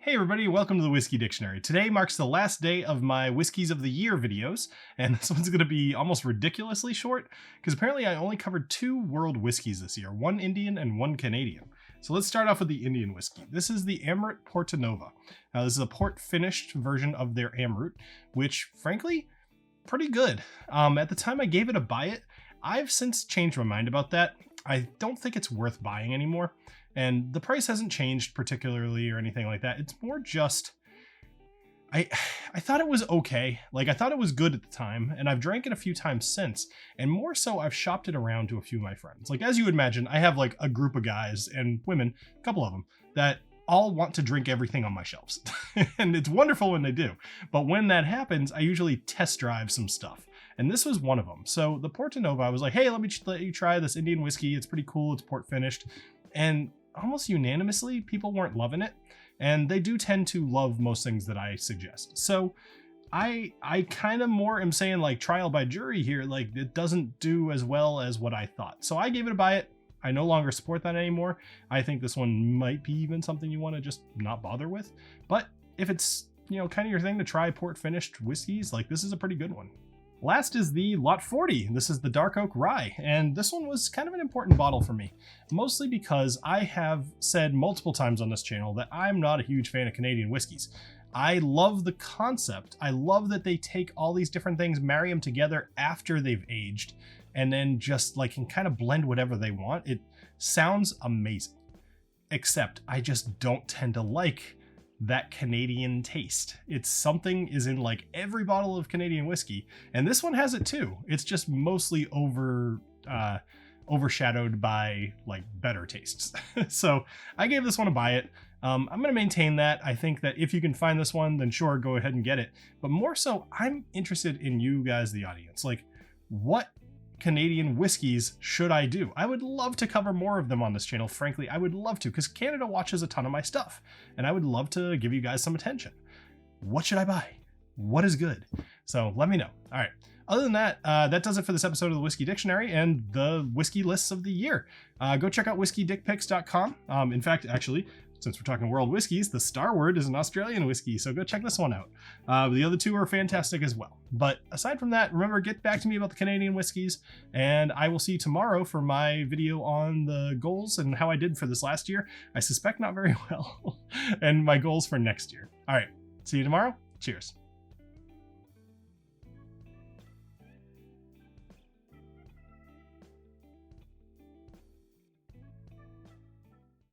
Hey everybody, welcome to the Whiskey Dictionary. Today marks the last day of my Whiskeys of the Year videos, and this one's going to be almost ridiculously short, because apparently I only covered 2 world whiskeys this year, one Indian and one Canadian. So let's start off with the Indian whiskey. This is the Amrut Portonovo. Now this is a port finished version of their Amrut, which frankly, pretty good. At the time I gave it a buy it, I've since changed my mind about that. I don't think it's worth buying anymore. And the price hasn't changed particularly or anything like that. It's more just, I thought it was okay. Like I thought it was good at the time, and I've drank it a few times since. And more so, I've shopped it around to a few of my friends. Like as you would imagine, I have like a group of guys and women, a couple of them, that all want to drink everything on my shelves. And it's wonderful when they do. But when that happens, I usually test drive some stuff. And this was one of them. So the Portonovo, I was like, hey, let you try this Indian whiskey. It's pretty cool. It's port finished. And almost unanimously, people weren't loving it. And they do tend to love most things that I suggest. So I kind of more am saying like trial by jury here. Like it doesn't do as well as what I thought. So I gave it a buy it. I no longer support that anymore. I think this one might be even something you want to just not bother with. But if it's, you know, kind of your thing to try port finished whiskeys, like this is a pretty good one. Last is the Lot 40. This is the Dark Oak Rye, and this one was kind of an important bottle for me, mostly because I have said multiple times on this channel that I'm not a huge fan of Canadian whiskeys. I love the concept. I love that they take all these different things, marry them together after they've aged, and then just like can kind of blend whatever they want. It sounds amazing, except I just don't tend to like that Canadian taste. It's something is in like every bottle of Canadian whiskey, and this one has it too. It's just mostly overshadowed by like better tastes. So I gave this one a buy it. I'm going to maintain that. I think that if you can find this one, then sure, go ahead and get it. But more so, I'm interested in you guys, the audience. Like, what Canadian whiskeys should I do? I would love to cover more of them on this channel. Frankly, I would love to, because Canada watches a ton of my stuff, and I would love to give you guys some attention. What should I buy? What is good? So let me know. All right. Other than that, that does it for this episode of the Whiskey Dictionary and the whiskey lists of the year. Go check out whiskeydickpics.com. In fact, actually, since we're talking world whiskeys, the Star Word is an Australian whiskey, so go check this one out. The other two are fantastic as well. But aside from that, remember, get back to me about the Canadian whiskeys, and I will see you tomorrow for my video on the goals and how I did for this last year. I suspect not very well, and my goals for next year. All right, see you tomorrow. Cheers.